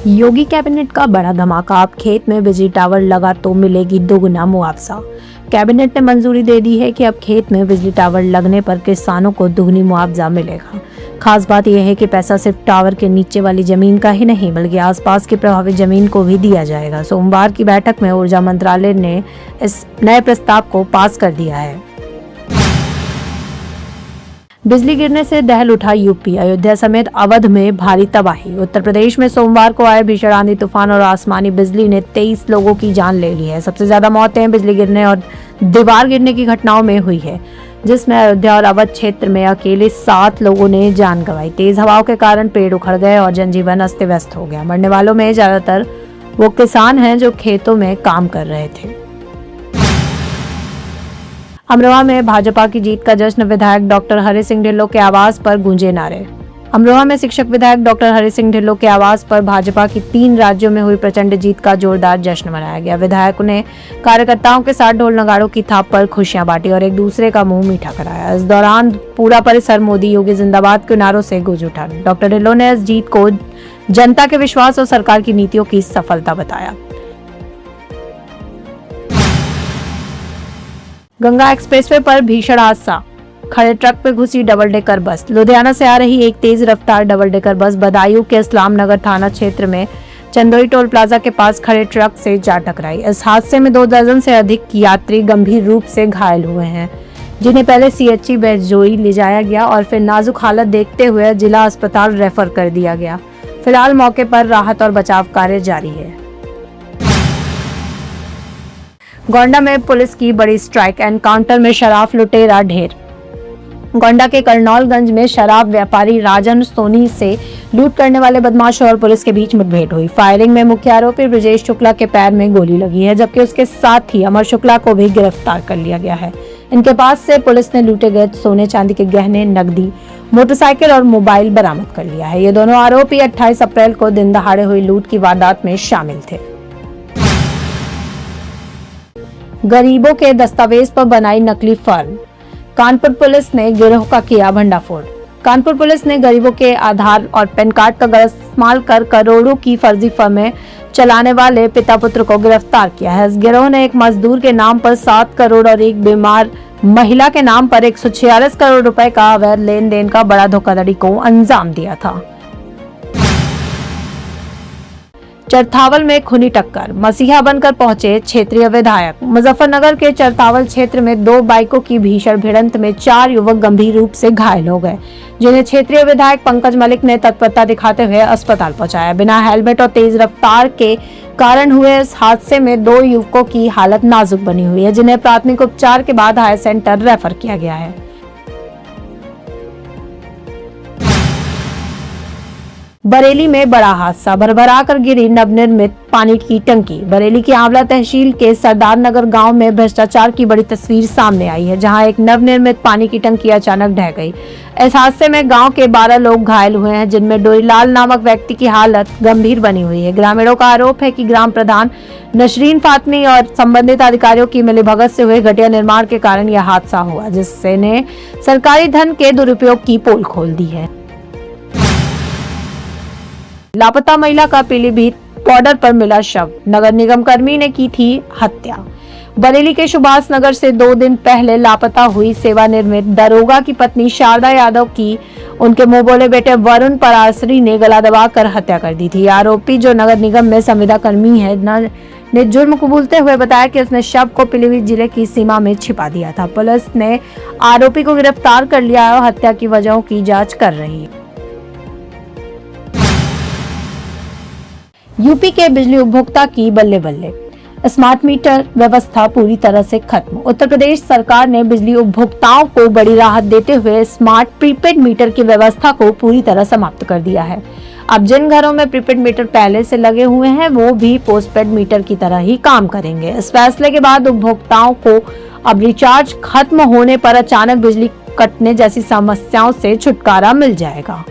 योगी cabinet का बड़ा धमाका। अब खेत में बिजली टावर लगा तो मिलेगी दोगुना मुआवजा। कैबिनेट ने मंजूरी दे दी है कि अब खेत में बिजली टावर लगने पर किसानों को दुगनी मुआवजा मिलेगा। खास बात यह है कि पैसा सिर्फ टावर के नीचे वाली जमीन का ही नहीं बल्कि आसपास की प्रभावित जमीन को भी दिया जाएगा। सोमवार की बैठक में ऊर्जा मंत्रालय ने इस नए प्रस्ताव को पास कर दिया है। बिजली गिरने से दहल उठा यूपी। अयोध्या समेत अवध में भारी तबाही। उत्तर प्रदेश में सोमवार को आए भीषण आंधी तूफान और आसमानी बिजली ने 23 लोगों की जान ले ली है। सबसे ज्यादा मौतें बिजली गिरने और दीवार गिरने की घटनाओं में हुई है, जिसमें अयोध्या और अवध क्षेत्र में अकेले 7 लोगों ने जान गंवाई। तेज हवाओं के कारण पेड़ उखड़ गए और जनजीवन अस्त व्यस्त हो गया। मरने वालों में ज्यादातर वो किसान हैं जो खेतों में काम कर रहे थे। अमरोहा में भाजपा की जीत का जश्न। विधायक डॉक्टर हरि सिंह ढिल्लों के आवास पर गूंजे नारे। अमरोहा में शिक्षक विधायक डॉक्टर हरि सिंह ढिल्लों के आवास पर भाजपा की 3 राज्यों में हुई प्रचंड जीत का जोरदार जश्न मनाया गया। विधायक ने कार्यकर्ताओं के साथ ढोल नगाड़ों की थाप पर खुशियां बांटी और एक दूसरे का मुंह मीठा कराया। इस दौरान पूरा परिसर मोदी योगी जिंदाबाद के नारों से गूंज उठा। डॉक्टर ढिल्लों ने इस जीत को जनता के विश्वास और सरकार की नीतियों की सफलता बताया। गंगा एक्सप्रेसवे पर भीषण हादसा। खड़े ट्रक पे घुसी डबल डेकर बस। लुधियाना से आ रही एक तेज रफ्तार डबल डेकर बस बदायूं के इस्लाम नगर थाना क्षेत्र में चंदोई टोल प्लाजा के पास खड़े ट्रक से जा टकराई। इस हादसे में 2 दर्जन से अधिक यात्री गंभीर रूप से घायल हुए हैं, जिन्हें पहले सीएचसी बैजोई ले जाया गया और फिर नाजुक हालत देखते हुए जिला अस्पताल रेफर कर दिया गया। फिलहाल मौके पर राहत और बचाव कार्य जारी है। गोंडा में पुलिस की बड़ी स्ट्राइक। एनकाउंटर में शराब लुटेरा ढेर। गोंडा के करनौलगंज में शराब व्यापारी राजन सोनी से लूट करने वाले बदमाशों और पुलिस के बीच मुठभेड़ हुई। फायरिंग में मुख्य आरोपी ब्रजेश शुक्ला के पैर में गोली लगी है, जबकि उसके साथ ही अमर शुक्ला को भी गिरफ्तार कर लिया गया है। इनके पास से पुलिस ने लूटे गए सोने चांदी के गहने, नकदी, मोटरसाइकिल और मोबाइल बरामद कर लिया है। ये दोनों आरोपी 28 अप्रैल को दिन दहाड़े हुई लूट की वारदात में शामिल थे। गरीबों के दस्तावेज पर बनाई नकली फर्म। कानपुर पुलिस ने गिरोह का किया भंडाफोड़। कानपुर पुलिस ने गरीबों के आधार और पैन कार्ड का गलत इस्तेमाल कर करोड़ों की फर्जी फर्में चलाने वाले पिता पुत्र को गिरफ्तार किया है। इस गिरोह ने एक मजदूर के नाम पर 7 करोड़ और एक बीमार महिला के नाम पर 146 करोड़ रुपए का अवैध लेन देन का बड़ा धोखाधड़ी को अंजाम दिया था। चरथावल में खूनी टक्कर। मसीहा बनकर पहुंचे क्षेत्रीय विधायक। मुजफ्फरनगर के चरथावल क्षेत्र में 2 बाइकों की भीषण भिड़ंत में 4 युवक गंभीर रूप से घायल हो गए, जिन्हें क्षेत्रीय विधायक पंकज मलिक ने तत्परता दिखाते हुए अस्पताल पहुंचाया। बिना हेलमेट और तेज रफ्तार के कारण हुए इस हादसे में 2 युवकों की हालत नाजुक बनी हुई है, जिन्हें प्राथमिक उपचार के बाद हायर सेंटर रेफर किया गया है। बरेली में बड़ा हादसा। भरभरा कर गिरी नवनिर्मित पानी की टंकी। बरेली की आंवला तहसील के सरदार नगर गांव में भ्रष्टाचार की बड़ी तस्वीर सामने आई है, जहां एक नवनिर्मित पानी की टंकी अचानक ढह गई। इस हादसे में गांव के 12 लोग घायल हुए हैं, जिनमें डोरीलाल नामक व्यक्ति की हालत गंभीर बनी हुई है। ग्रामीणों का आरोप है कि ग्राम प्रधान नशरीन फातमी और संबंधित अधिकारियों की मिलीभगत से हुए घटिया निर्माण के कारण यह हादसा हुआ, जिसने सरकारी धन के दुरुपयोग की पोल खोल दी है। लापता महिला का पीलीभीत बॉर्डर पर मिला शव। नगर निगम कर्मी ने की थी हत्या। बरेली के सुभाष नगर से 2 दिन पहले लापता हुई सेवानिवृत्त दरोगा की पत्नी शारदा यादव की उनके मुंह बोले बेटे वरुण परासरी ने गला दबाकर हत्या कर दी थी। आरोपी, जो नगर निगम में संविदा कर्मी है, ने जुर्म कबूलते हुए बताया कि उसने शव को पीलीभीत जिले की सीमा में छिपा दिया था। पुलिस ने आरोपी को गिरफ्तार कर लिया और हत्या की वजहों की जाँच कर रही है। यूपी के बिजली उपभोक्ता की बल्ले बल्ले। स्मार्ट मीटर व्यवस्था पूरी तरह से खत्म। उत्तर प्रदेश सरकार ने बिजली उपभोक्ताओं को बड़ी राहत देते हुए स्मार्ट प्रीपेड मीटर की व्यवस्था को पूरी तरह समाप्त कर दिया है। अब जिन घरों में प्रीपेड मीटर पहले से लगे हुए हैं, वो भी पोस्टपेड मीटर की तरह ही काम करेंगे। इस फैसले के बाद उपभोक्ताओं को अब रिचार्ज खत्म होने पर अचानक बिजली कटने जैसी समस्याओं से छुटकारा मिल जाएगा।